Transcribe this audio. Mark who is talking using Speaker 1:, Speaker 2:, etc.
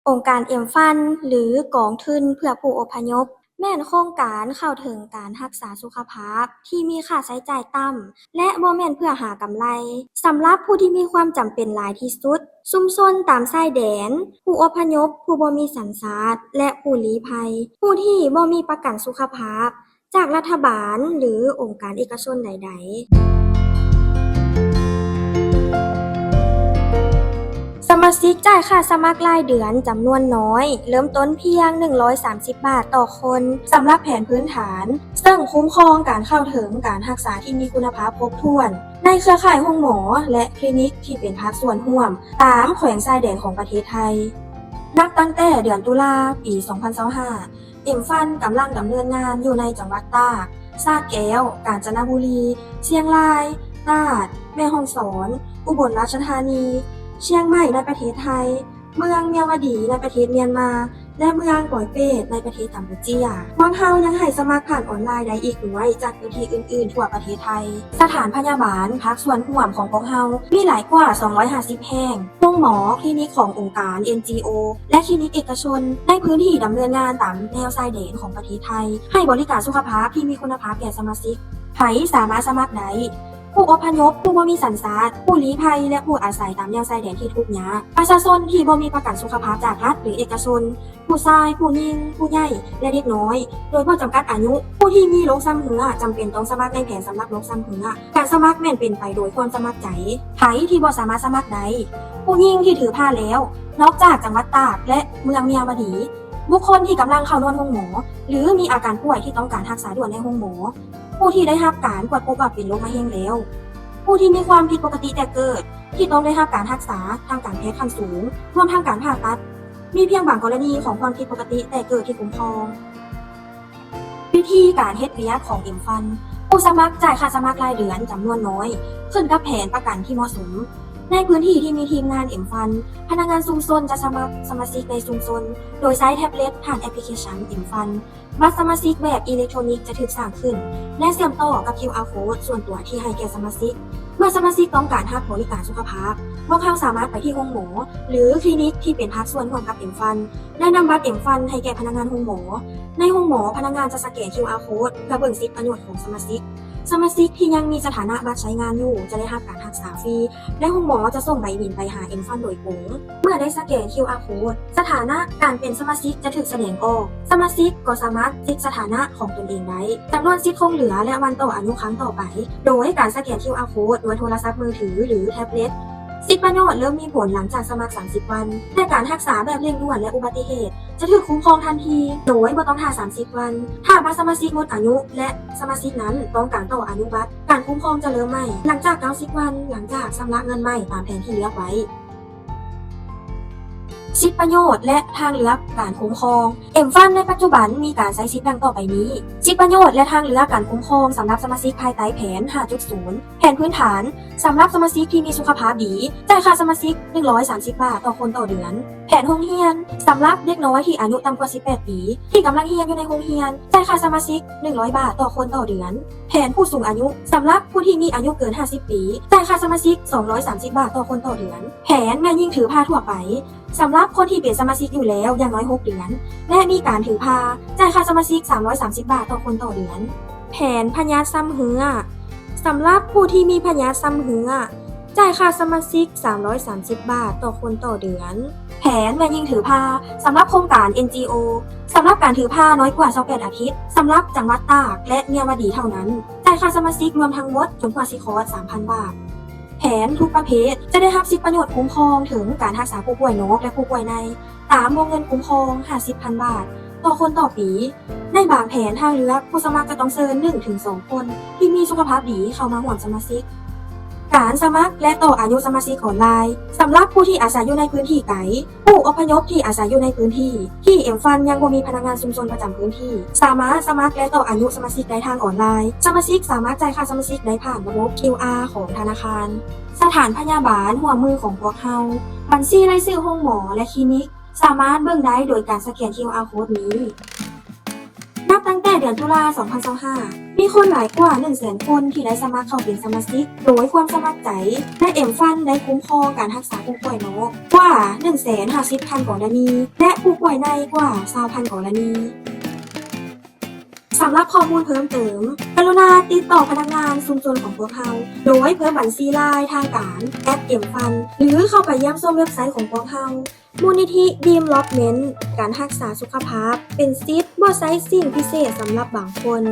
Speaker 1: องค์การเอ็มฟันหรือกองทุนเพื่อผู้อพยพแม่นโครงการเข้าถึงการรักษาสุขภาพที่มีค่าใช้จ่ายต่ำและบ่แม่นเพื่อหากำไรสำหรับผู้ที่มีความจำเป็นหลายที่สุดชุมชนตามชายแดนผู้อพยพผู้บ่มีสัญชาติและผู้ลี้ภัยผู้ที่บ่มีประกันสุขภาพจากรัฐบาลหรือองค์การเอกชนใดๆ สมาชิกจ่ายค่าสมัครรายเดือนจำนวนน้อยเริ่มต้นเพียง130 บาทต่อคนสำหรับแผนพื้นฐานซึ่งคุ้มครองการเข้าถึงการรักษาที่มีคุณภาพครบถ้วนในเครือข่ายโรงหมอและคลินิกที่เป็นภาคส่วนร่วมตามแขวงชายแดนของประเทศไทยนับตั้งแต่เดือนตุลาปี 2025 เอ็มฟันกำลังดำเนินงานอยู่ในจังหวัดตากสระแก้ว กาญจนบุรี เชียงราย ตราด แม่ฮ่องสอน อุบลราชธานี เชียงใหม่ในประเทศไทย เมืองเมียวดีในประเทศเมียนมา และเมืองปอยเปตในประเทศกัมพูชาบางเฮายังให้สมัครผ่านออนไลน์ได้อีกด้วยจากพื้นที่อื่นๆทั่วประเทศไทย สถานพยาบาลภาคส่วนร่วมของพวกเฮามีหลายกว่า250แห่งโรงหมอคลินิกขององค์การ NGO และคลินิกเอกชนในพื้นที่ดำเนินงานตามแนวชายแดนของประเทศไทยให้บริการสุขภาพที่มีคุณภาพแก่สมาชิกไผสามารถสมัครได้ผู้อพยพผู้บ่มีสัญชาติผู้ลี้ภัยและผู้อาศัยตามแนวชายแดนที่ทุกข์ยากประชาชนที่บ่มีประกันสุขภาพจากรัฐหรือเอกชนผู้ชายผู้หญิงผู้ใหญ่และเด็กน้อยโดยบ่จำกัดอายุผู้ที่มีโรคซ้ำเรือจำเป็นต้องสมัครในแผนสำหรับโรคซ้ำเรือการสมัครแม่นเป็นไปโดยความสมัครใจไผที่บ่สามารถสมัครได้ผู้หญิงที่ถือผ้าแล้วนอกจากจังหวัดตากและเมืองเมียวดีบุคคลที่กำลังเข้านอนโรงหมอหรือมีอาการป่วยที่ต้องการรักษาด่วนในโรงหมอผู้ที่ได้รับการตรวจพบว่าเป็นโรคมะเร็งแล้วผู้ที่มีความผิดปกติแต่เกิดที่ต้องได้รับการรักษาทางการแพทย์ขั้นสูงรวมทั้งการผ่าตัดมีเพียงบางกรณีของความผิดปกติแต่เกิดที่คุ้มครองวิธีการเฮ็ดเวียกของเอ็มฟันผู้สมัครจ่ายค่าสมัครรายเดือนจำนวนน้อยขึ้นกับแผนประกันที่เหมาะสมในพื้นที่ที่มีทีมงานเอ็มฟันพนักงานชุมชนจะสมัครสมาชิกในชุมชนโดยใช้แท็บเล็ตผ่านแอปพลิเคชันเอ็มฟันบัตรสมาชิกแบบอิเล็กทรอนิกส์จะถูกสร้างขึ้นและเชื่อมต่อกับ QR Code ส่วนตัวที่ให้แก่สมาชิกเมื่อสมาชิกต้องการรับบริการสุขภาพพวกเขาสามารถไปที่โรงหมอหรือคลินิกที่เป็นภาคส่วนร่วมกับเอ็มฟันและนำบัตรเอ็มฟันให้แก่พนักงานโรงหมอในโรงหมอพนักงานจะสแกน QR Code เพื่อเบิ่งสิทธิประโยชน์ของสมาชิกที่ยังมีสถานะบัตรใช้งานอยู่จะได้รับการรักษาฟรีและโรงหมอจะส่งใบบินไปหาเอ็มฟันโดยตรงเมื่อได้สแกน QR Code สถานะการเป็นสมาชิกจะถูกแสดงออกสมาชิกก็สามารถเช็คสถานะของตนเองได้จำนวนสิทธิ์คงเหลือและวันต่ออายุครั้งต่อไปโดยการสแกน QR Code โดยโทรศัพท์มือถือหรือแท็บเล็ตสิทธิประโยชน์เริ่มมีผลหลังจากสมัคร30 วันแต่การรักษาแบบเร่งด่วนและอุบัติเหตุจะถูกคุ้มครองทันทีโดยบ่ต้องท่า30 วันถ้าบัตรสมาชิกหมดอายุและสมาชิกนั้นต้องการต่ออายุบัตรการคุ้มครองจะเริ่มใหม่หลังจาก90 วันหลังจากชำระเงินใหม่ตามแผนที่เลือกไว้สิทธิประโยชน์และทางเลือกการคุ้มครองเอ็มฟันในปัจจุบันมีการใช้สิทธิดังต่อไปนี้สิทธิประโยชน์และทางเลือกการคุ้มครองสำหรับสมาชิกภายใต้แผน 5.0 แผนพื้นฐานสำหรับสมาชิกที่มีสุขภาพดีจ่ายค่าสมาชิก130 บาทต่อคนต่อเดือนแผนโรงเรียนสำหรับเด็กน้อยที่อายุต่ำกว่า18 ปีที่กำลังเรียนอยู่ในโรงเรียนจ่ายค่าสมาชิก100 บาทต่อคนต่อเดือนแผนผู้สูงอายุสำหรับผู้ที่มีอายุเกิน50 ปีจ่ายค่าสมาชิก230 บาทต่อคนต่อเดือนแผนแม่ยิ่งถือผ้าทั่วไปสำหรับคนที่เป็นสมาชิกอยู่แล้วอย่างน้อย6 เดือนและมีการถือพาจ่ายค่าสมาชิก330 บาทต่อคนต่อเดือนแผนพญาซ้ำเหือสำหรับผู้ที่มีพญาซ้ำเหือจ่ายค่าสมาชิก330 บาทต่อคนต่อเดือนแผนแม่ยิ่งถือพาสำหรับโครงการ NGO สำหรับการถือผ้าน้อยกว่า28 อาทิตย์สำหรับจังหวัดตากและเมียวดีเท่านั้นจ่ายค่าสมาชิกรวมทั้งหมดจนกว่าสิคอร์ส 3,000 บาทแผนทุกประเภทจะได้รับสิทธิประโยชน์คุ้มครองถึงการรักษาผู้ป่วยนอกและผู้ป่วยในตามวงเงินคุ้มครอง 50,000 บาทต่อคนต่อปีในบางแผนทางเลือกผู้สมัครจะต้องเชิญ 1-2 คนที่มีสุขภาพดีเข้ามาร่วมสมาชิกการสมัครและต่ออายุสมาชิกออนไลน์สำหรับผู้ที่อาศัยอยู่ในพื้นที่ไกลผู้อพยพที่อาศัยอยู่ในพื้นที่ที่เอ็มฟันยังบ่มีพนักงานชุมชนประจำพื้นที่สามารถสมัครและต่ออายุสมาชิกได้ทางออนไลน์สมาชิกสามารถจ่ายค่าสมาชิกได้ผ่านระบบ QR ของธนาคารสถานพยาบาลหัวมือของพวกเฮาบัญชีรายชื่อโรงหมอและคลินิกสามารถเบิ่งได้โดยการสแกน QR Code นี้น บตั้งแต่เดือนตุลา2025มีคนหลายกว่า 100,000 คนที่ได้สมัครเข้าเป็นสมาชิก โดยความสมัครใจได้เอ็มฟันได้คุ้มครองการรักษาผู้ป่วยนอกกว่า 150,000 กรณี และผู้ป่วยในกว่า 20,000 กรณี สำหรับข้อมูลเพิ่มเติม กรุณาติดต่อพนักงานชุมชนของพวกเราโดยเพิ่มบัญชีรายทางการแอปเอ็มฟัน หรือเข้าไปเยี่ยมชมเว็บไซต์ของพวกเรามูลนิธิดีมล็อกเมนต์การรักษาสุขภาพเป็นสิทธิ์บ่ใช้สิ่งพิเศษสำหรับบางคน